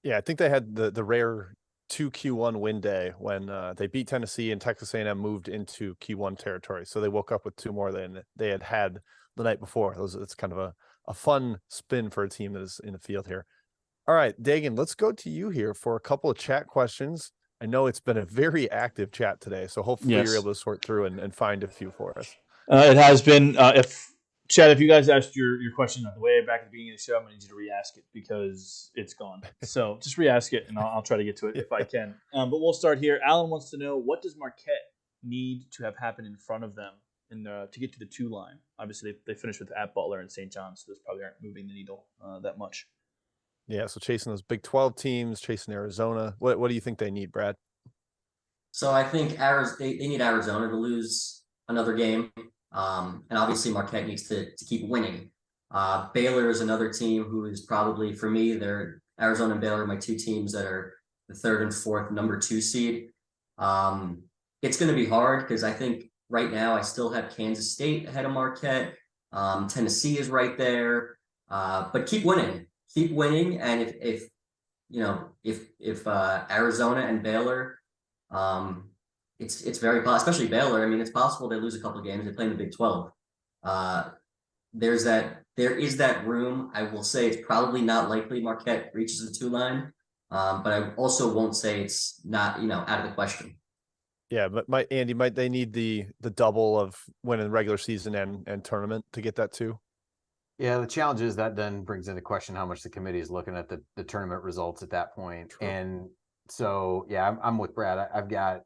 Yeah, I think they had the rare 2 Q1 win day when they beat Tennessee and Texas A&M moved into Q1 territory. So they woke up with 2 more than they had the night before. It's kind of a fun spin for a team that is in the field here. All right, Dagan, let's go to you here for a couple of chat questions. I know it's been a very active chat today, so hopefully you're able to sort through and find a few for us. It has been. If you guys asked your question on the way back at the beginning of the show, I'm going to need you to re-ask it because it's gone. So just re-ask it, and I'll try to get to it if I can. But we'll start here. Alan wants to know, what does Marquette need to have happen in front of them to get to the 2 line? Obviously, they finished with at Butler and St. John's, so those probably aren't moving the needle that much. Yeah, so chasing those Big 12 teams, chasing Arizona. What do you think they need, Brad? So I think they need Arizona to lose another game. And obviously Marquette needs to keep winning. Baylor is another team who is probably, for me, they're Arizona and Baylor are my 2 teams that are the 3rd and 4th number 2 seed. It's going to be hard because I think right now I still have Kansas State ahead of Marquette. Tennessee is right there. But keep winning. And if Arizona and Baylor, it's very possible, especially Baylor. I mean, it's possible they lose a couple of games. They play in the Big 12. There's that there is that room. I will say it's probably not likely Marquette reaches the 2 line, but I also won't say it's not, out of the question. Yeah, but might they need the double of winning regular season and tournament to get that too? Yeah, the challenge is that then brings into question how much the committee is looking at the tournament results at that point. True. And so, yeah, I'm with Brad. I've got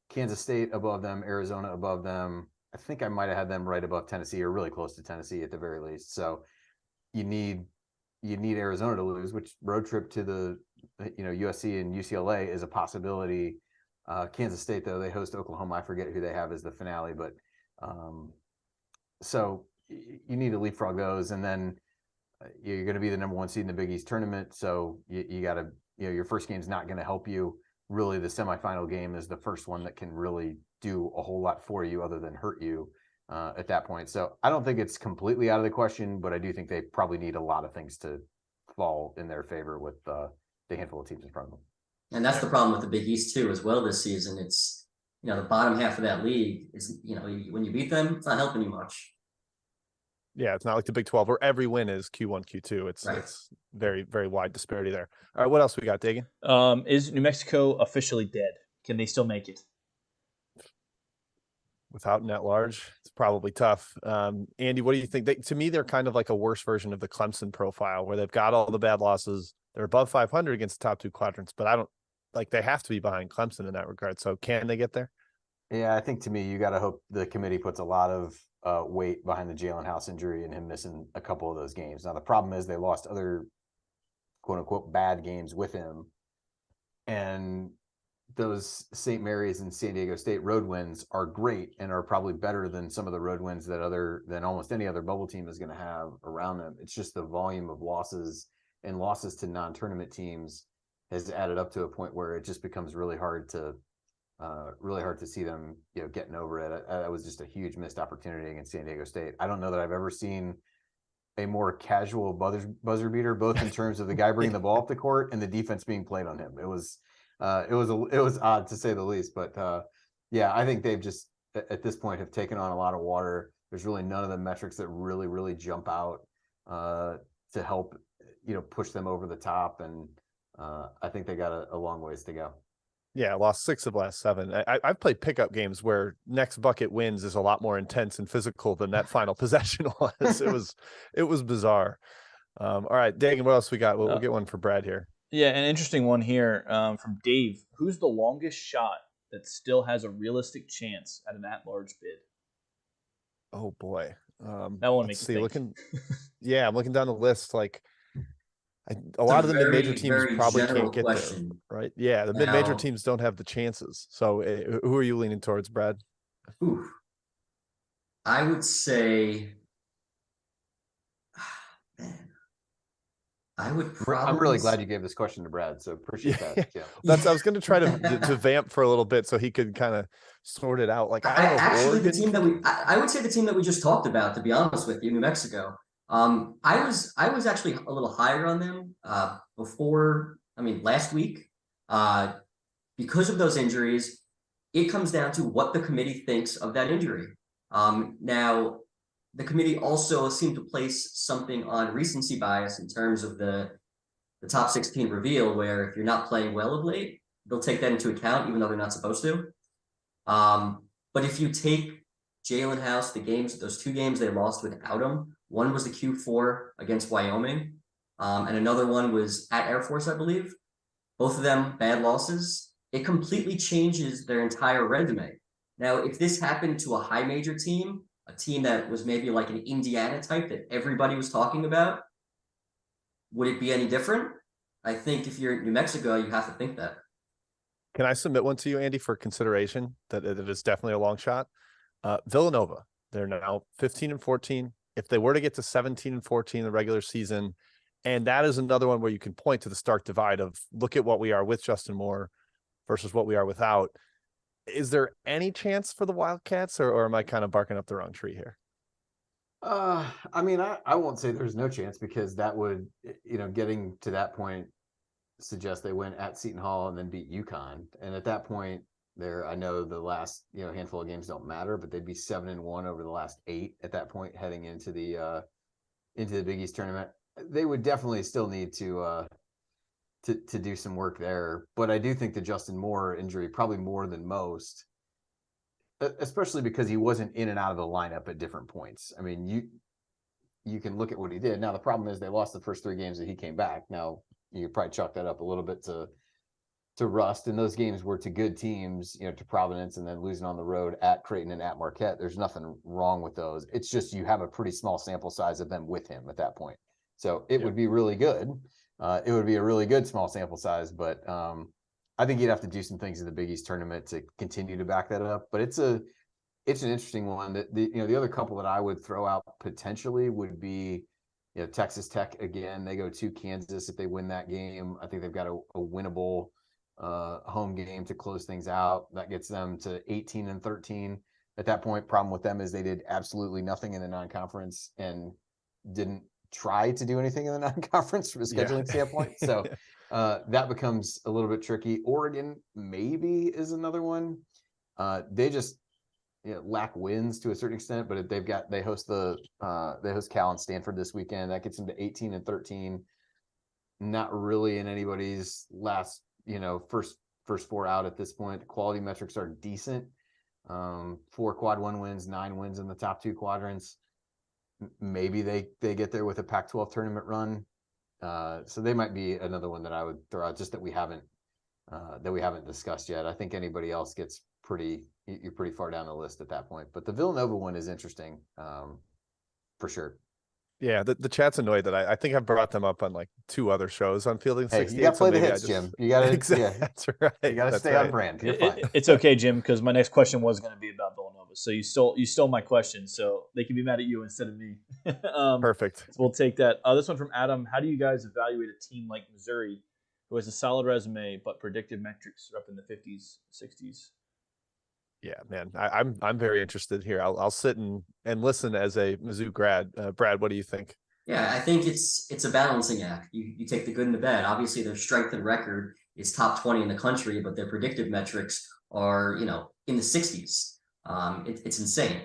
Kansas State above them, Arizona above them. I think I might have had them right above Tennessee or really close to Tennessee at the very least. So you need Arizona to lose, which road trip to the USC and UCLA is a possibility. Kansas State, though, they host Oklahoma. I forget who they have as the finale, but so you need to leapfrog those, and then you're going to be the number 1 seed in the Big East tournament. So you got to, your first game's not going to help you. Really, the semifinal game is the first one that can really do a whole lot for you other than hurt you at that point. So I don't think it's completely out of the question, but I do think they probably need a lot of things to fall in their favor with the handful of teams in front of them. And that's the problem with the Big East too, as well this season. It's, the bottom half of that league is, when you beat them, it's not helping you much. Yeah, it's not like the Big 12 where every win is Q1, Q2. It's very, very wide disparity there. All right, what else we got, Dagan? Is New Mexico officially dead? Can they still make it? Without net large, it's probably tough. Andy, what do you think? To me, they're kind of like a worse version of the Clemson profile, where they've got all the bad losses. They're above 500 against the top 2 quadrants, but I don't they have to be behind Clemson in that regard. So can they get there? Yeah, I think to me, you got to hope the committee puts a lot of weight behind the Jalen House injury and him missing a couple of those games. Now, the problem is they lost other quote unquote bad games with him. And those St. Mary's and San Diego State road wins are great and are probably better than some of the road wins than almost any other bubble team is going to have around them. It's just the volume of losses and losses to non-tournament teams has added up to a point where it just becomes really hard to see them, getting over it. That was just a huge missed opportunity against San Diego State. I don't know that I've ever seen a more casual buzzer beater, both in terms of the guy bringing the ball up the court and the defense being played on him. It was odd to say the least, but yeah, I think they've just at this point have taken on a lot of water. There's really none of the metrics that really jump out to help push them over the top, and I think they got a long ways to go. Yeah, lost 6 of last 7. I've played pickup games where next bucket wins is a lot more intense and physical than that final possession was. It was bizarre. All right, Dagan, what else we got? We'll get one for Brad here. Yeah, an interesting one here from Dave. Who's the longest shot that still has a realistic chance at an at-large bid? Oh boy, that one makes me think. Yeah, I'm looking down the list. A lot of the mid-major teams probably can't get there, right? Yeah, the mid-major teams don't have the chances. So who are you leaning towards, Brad? I would say, I'm really glad you gave this question to Brad, so appreciate that. Yeah. I was going to try to vamp for a little bit so he could kind of sort it out. I would say the team that we just talked about, to be honest with you, New Mexico. I was actually a little higher on them last week. Because of those injuries, it comes down to what the committee thinks of that injury. Now, the committee also seemed to place something on recency bias in terms of the top 16 reveal, where if you're not playing well of late, they'll take that into account, even though they're not supposed to. But if you take Jalen House, those 2 games they lost without him, one was the Q4 against Wyoming, and another one was at Air Force, I believe. Both of them bad losses. It completely changes their entire resume. Now, if this happened to a high major team, a team that was maybe like an Indiana type that everybody was talking about, would it be any different? I think if you're New Mexico, you have to think that. Can I submit one to you, Andy, for consideration that it is definitely a long shot? Villanova, they're now 15-14. If they were to get to 17-14 in the regular season, and that is another one where you can point to the stark divide of look at what we are with Justin Moore versus what we are without. Is there any chance for the Wildcats, or am I kind of barking up the wrong tree here? I won't say there's no chance, because that would, getting to that point suggest they win at Seton Hall and then beat UConn. And at that point, I know the last handful of games don't matter, but they'd be 7-1 over the last 8 at that point, heading into the into the Big East tournament. They would definitely still need to do some work there. But I do think the Justin Moore injury, probably more than most, especially because he wasn't in and out of the lineup at different points. I mean, you can look at what he did. Now, the problem is they lost the first 3 games that he came back. Now, you could probably chalk that up a little bit to rust, and those games were to good teams, to Providence, and then losing on the road at Creighton and at Marquette. There's nothing wrong with those. It's just you have a pretty small sample size of them with him at that point. So it would be really good. It would be a really good small sample size, but I think you'd have to do some things in the Big East tournament to continue to back that up. But it's an interesting one. That the other couple that I would throw out potentially would be Texas Tech again. They go to Kansas if they win that game. I think they've got a winnable home game to close things out. That gets them to 18-13 at that point. Problem with them is they did absolutely nothing in the non-conference and didn't try to do anything in the non-conference from a scheduling standpoint. So that becomes a little bit tricky. Oregon maybe is another one. They just lack wins to a certain extent, but they host Cal and Stanford this weekend. That gets them to 18-13. Not really in anybody's last first 4 out at this point. The quality metrics are decent. 4 quad 1 wins, 9 wins in the top 2 quadrants. Maybe they get there with a Pac-12 tournament run. So they might be another one that I would throw out, just that we haven't discussed yet. I think anybody else gets you're pretty far down the list at that point. But the Villanova one is interesting, for sure. Yeah, the chat's annoyed that I think I've brought them up on like 2 other shows on Fielding 68. You got to play the hits, Jim. You got to exactly. That's right. You got to stay on brand. You're fine. It's okay, Jim, because my next question was going to be about Villanova. So you stole my question, so they can be mad at you instead of me. Perfect. So we'll take that. This one from Adam. How do you guys evaluate a team like Missouri, who has a solid resume but predictive metrics are up in the 50s, 60s? Yeah, man, I'm very interested here. I'll sit and listen as a Mizzou grad. Brad, what do you think? Yeah, I think it's a balancing act. You take the good and the bad. Obviously, their strength and record is top 20 in the country, but their predictive metrics are in the 60s. It's insane.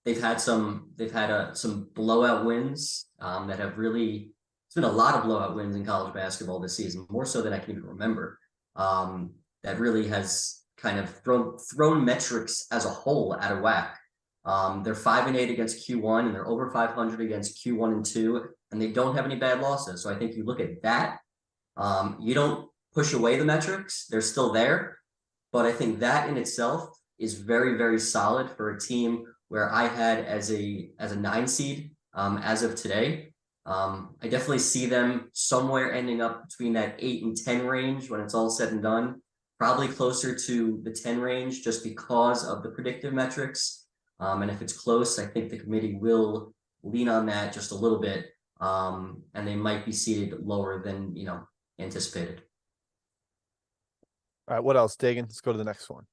They've had some blowout wins that have really. It's been a lot of blowout wins in college basketball this season, more so than I can even remember. That really has kind of thrown metrics as a whole out of whack. They're 5-8 against Q1, and they're over 500 against Q1 and 2, and they don't have any bad losses. So I think you look at that. You don't push away the metrics; they're still there. But I think that in itself is very, very solid for a team where I had as a 9 seed as of today. I definitely see them somewhere ending up between that 8 and 10 range when it's all said and done. Probably closer to the 10 range just because of the predictive metrics. And if it's close, I think the committee will lean on that just a little bit. And they might be seated lower than, anticipated. All right, what else, Dagan? Let's go to the next one.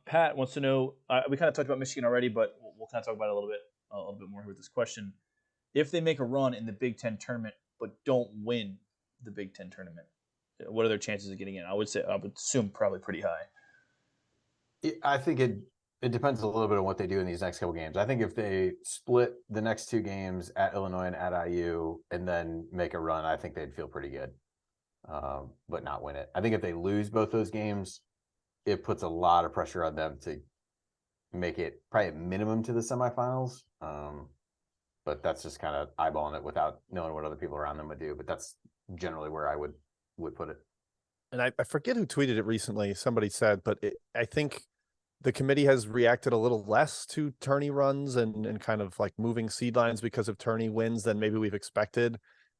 Pat wants to know, we kind of talked about Michigan already, but we'll kind of talk about it a little bit more with this question. If they make a run in the Big Ten tournament, but don't win the Big Ten tournament, what are their chances of getting in? I would assume probably pretty high. I think it depends a little bit on what they do in these next couple games. I think if they split the next 2 games at Illinois and at IU and then make a run, I think they'd feel pretty good, but not win it. I think if they lose both those games, it puts a lot of pressure on them to make it probably at minimum to the semifinals. But that's just kind of eyeballing it without knowing what other people around them would do. But that's generally where I would put it. And I forget who tweeted it recently. Somebody said, but I think the committee has reacted a little less to tourney runs and kind of like moving seed lines because of tourney wins than maybe we've expected,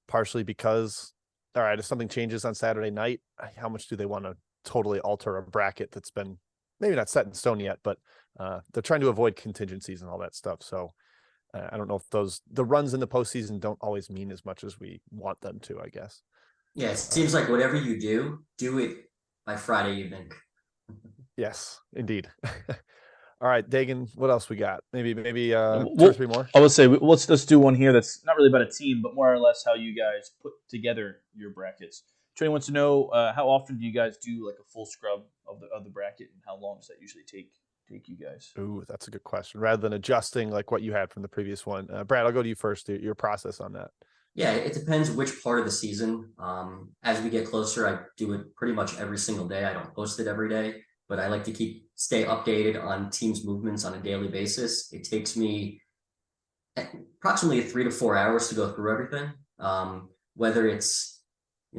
partially because, all right, if something changes on Saturday night, how much do they want to totally alter a bracket that's been maybe not set in stone yet, but they're trying to avoid contingencies and all that stuff. So I don't know if the runs in the postseason don't always mean as much as we want them to, I guess. Yeah, it seems like whatever you do it by Friday evening. Yes, indeed. All right, Dagan, what else we got? Maybe 2 or 3 more. I would say let's do one here that's not really about a team, but more or less how you guys put together your brackets. Trey wants to know how often do you guys do like a full scrub of the bracket, and how long does that usually take? take you guys? Ooh, that's a good question. Rather than adjusting like what you had from the previous one, Brad, I'll go to you first. Your process on that. Yeah, it depends which part of the season. As we get closer, I do it pretty much every single day. I don't post it every day, but I like to stay updated on teams' movements on a daily basis. It takes me approximately 3 to 4 hours to go through everything. Whether it's,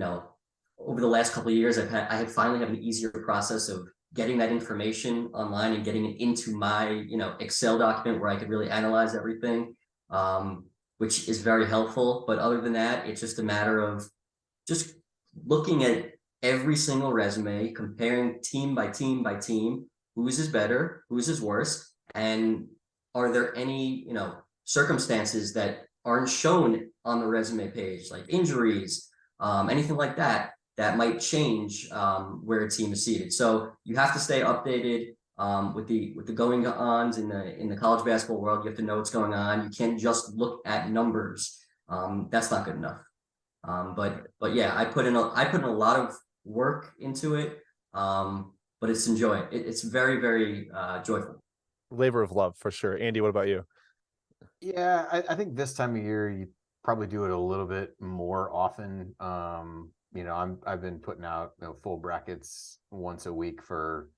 over the last couple of years, I finally have an easier process of getting that information online and getting it into my, Excel document where I could really analyze everything, which is very helpful. But other than that, it's just a matter of just looking at every single resume, comparing team by team by team, whose is better, whose is worse, and are there any, circumstances that aren't shown on the resume page, like injuries, anything like that might change where a team is seated. So you have to stay updated with the going ons in the college basketball world. You have to know what's going on. You can't just look at numbers. That's not good enough. But yeah, I put in a lot of work into it. But it's enjoying. It's very, very joyful. Labor of love for sure. Andy, what about you? Yeah, I think this time of year you probably do it a little bit more often. I've been putting out full brackets once a week for,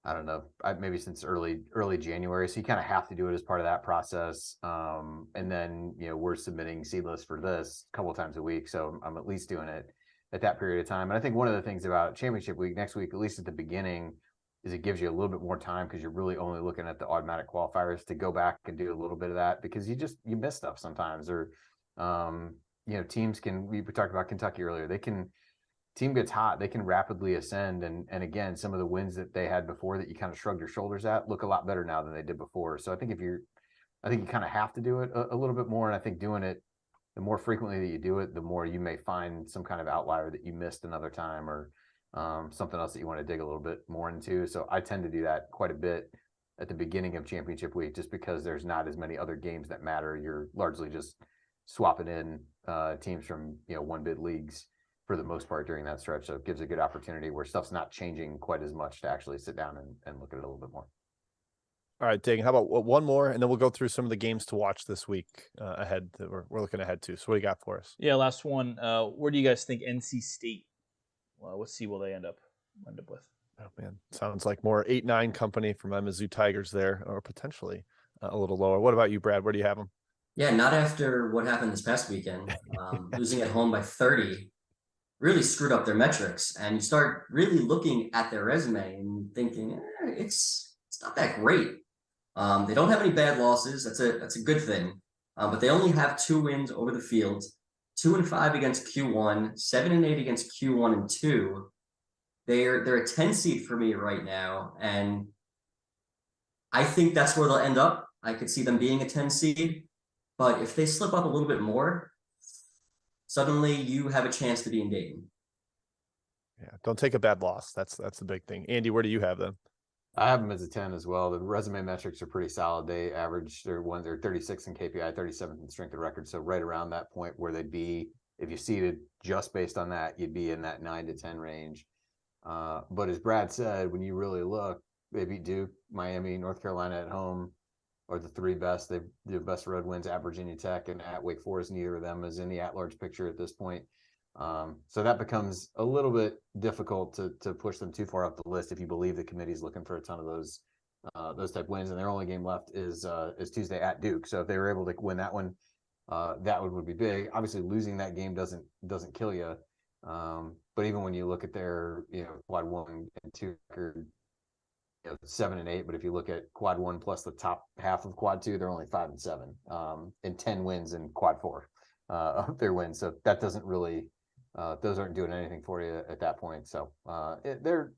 I don't know, maybe since early January. So you kind of have to do it as part of that process. And then we're submitting seed lists for this a couple of times a week, so I'm at least doing it at that period of time. And I think one of the things about championship week next week, at least at the beginning, is it gives you a little bit more time because you're really only looking at the automatic qualifiers to go back and do a little bit of that, because you miss stuff sometimes. Or teams we talked about Kentucky earlier, team gets hot, they can rapidly ascend, and again, some of the wins that they had before that you kind of shrugged your shoulders at look a lot better now than they did before. So I think you kind of have to do it a little bit more. And I think doing it, the more frequently that you do it, the more you may find some kind of outlier that you missed another time, or something else that you want to dig a little bit more into. So I tend to do that quite a bit at the beginning of championship week, just because there's not as many other games that matter. You're largely just swapping in teams from one bid leagues for the most part during that stretch. So it gives a good opportunity where stuff's not changing quite as much to actually sit down and look at it a little bit more. All right, Dagan, how about one more, and then we'll go through some of the games to watch this week ahead that we're looking ahead to. So what do you got for us? Yeah, last one. Where do you guys think NC State? Well, what seed will they end up with? Oh man, sounds like more 8-9 company from Mizzou Tigers there, or potentially a little lower. What about you, Brad? Where do you have them? Yeah, not after what happened this past weekend. Losing at home by 30 really screwed up their metrics, and you start really looking at their resume and thinking it's not that great. They don't have any bad losses. That's a good thing. But they only have 2 wins over the field, 2-5 against Q1, 7-8 against Q1 and 2. They're a 10 seed for me right now, and I think that's where they'll end up. I could see them being a 10 seed, but if they slip up a little bit more, suddenly you have a chance to be in Dayton. Yeah, don't take a bad loss. That's the big thing. Andy, where do you have them? I have them as a 10 as well. The resume metrics are pretty solid. They average they're 36 in KPI, 37th in strength of record. So right around that point where they'd be, if you seeded just based on that, you'd be in that 9 to 10 range. But as Brad said, when you really look, they beat Duke, Miami, North Carolina at home are the 3 best. They've the best road wins at Virginia Tech and at Wake Forest. Neither of them is in the at-large picture at this point. So that becomes a little bit difficult to push them too far up the list if you believe the committee is looking for a ton of those type wins. And their only game left is Tuesday at Duke. So if they were able to win that one, that would be big. Obviously, losing that game doesn't kill you. But even when you look at their quad 1 and 2 record, 7-8. But if you look at quad 1 plus the top half of quad 2, they're only 5-7 and 10 wins in quad 4 of their wins. So that doesn't really. Those aren't doing anything for you at that point. So they're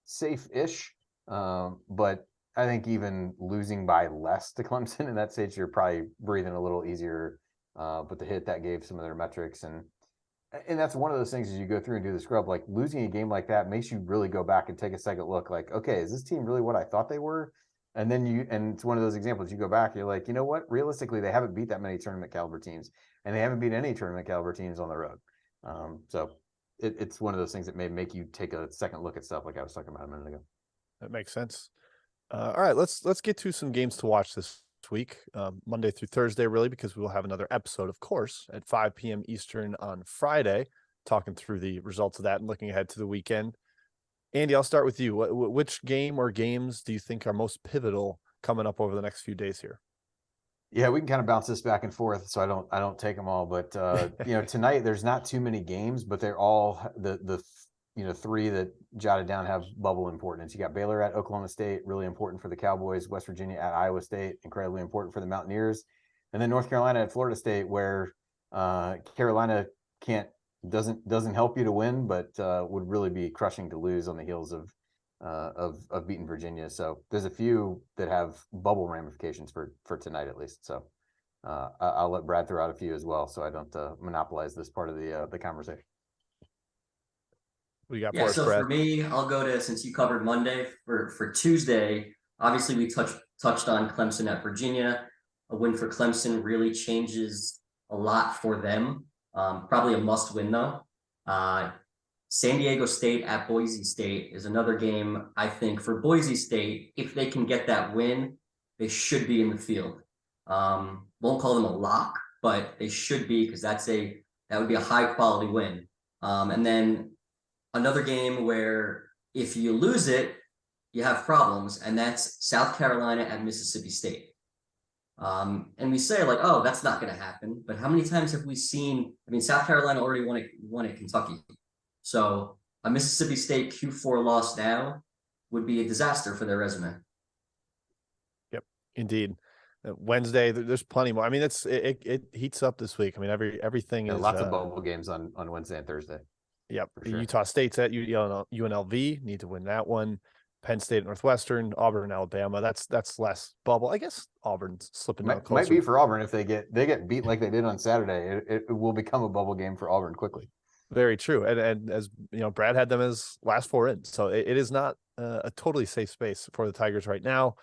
safe-ish. But I think even losing by less to Clemson in that stage, you're probably breathing a little easier. But the hit that gave some of their metrics. And that's one of those things as you go through and do the scrub, like losing a game like that makes you really go back and take a second look like, okay, is this team really what I thought they were? And then and it's one of those examples, you go back, you're like, you know what? Realistically, they haven't beat that many tournament caliber teams, and they haven't beat any tournament caliber teams on the road. So it's one of those things that may make you take a second look at stuff like I was talking about a minute ago. That makes sense. All right, let's get to some games to watch this week, Monday through Thursday, really, because we will have another episode, of course, at 5 p.m. Eastern on Friday, talking through the results of that and looking ahead to the weekend. Andy, I'll start with you. Which game or games do you think are most pivotal coming up over the next few days here? Yeah, we can kind of bounce this back and forth, so I don't take them all. But tonight there's not too many games, but they're all the three that jotted down have bubble importance. You got Baylor at Oklahoma State, really important for the Cowboys. West Virginia at Iowa State, incredibly important for the Mountaineers. And then North Carolina at Florida State, where Carolina doesn't help you to win, but would really be crushing to lose on the heels of beating Virginia. So there's a few that have bubble ramifications for tonight at least. So I'll let Brad throw out a few as well, so I don't monopolize this part of the conversation. What do you got Yeah, for us, so Brad? for me, I'll go to, since you covered Monday, for Tuesday, obviously we touched on Clemson at Virginia. A win for Clemson really changes a lot for them. Probably a must win though. San Diego State at Boise State is another game. I think for Boise State, if they can get that win, they should be in the field. Won't call them a lock, but they should be, because that would be a high quality win. And then another game where if you lose it, you have problems, and that's South Carolina at Mississippi State. And we say like, oh, that's not going to happen. But how many times have we seen? I mean, South Carolina already won at Kentucky, so a Mississippi State Q4 loss now would be a disaster for their resume. Yep, indeed. Wednesday, there's plenty more. I mean, it heats up this week. I mean, everything is lots of bubble games on Wednesday and Thursday. Yep. Sure. Utah State's at UNLV, need to win that one. Penn State at Northwestern, Auburn, Alabama. That's less bubble. I guess Auburn's slipping down closer. Might be for Auburn if they get beat like they did on Saturday. It will become a bubble game for Auburn quickly. Very true. And as you know, Brad had them as last four in, so it is not a totally safe space for the Tigers right now.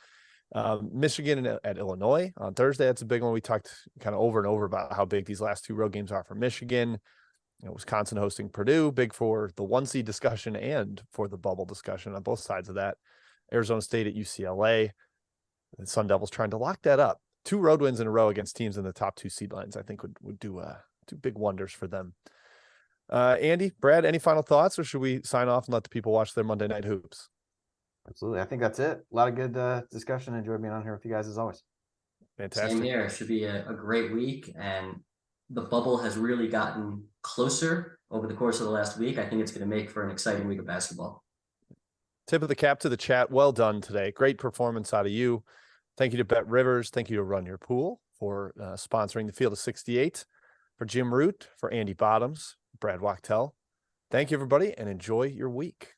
Michigan at Illinois on Thursday. That's a big one. We talked kind of over and over about how big these last two road games are for Michigan. Wisconsin hosting Purdue, big for the 1 seed discussion and for the bubble discussion on both sides of that. Arizona State at UCLA. The Sun Devils trying to lock that up. 2 road wins in a row against teams in the top 2 seed lines, I think would do big wonders for them. Andy, Brad, any final thoughts, or should we sign off and let the people watch their Monday night hoops? Absolutely. I think that's it. A lot of good discussion. Enjoyed being on here with you guys as always. Fantastic. Same here. It should be a great week, and the bubble has really gotten closer over the course of the last week. I think it's going to make for an exciting week of basketball. Tip of the cap to the chat. Well done today. Great performance out of you. Thank you to Bet Rivers. Thank you to Run Your Pool for sponsoring the Field of 68. For Jim Root, for Andy Bottoms, Brad Wachtel. Thank you, everybody, and enjoy your week.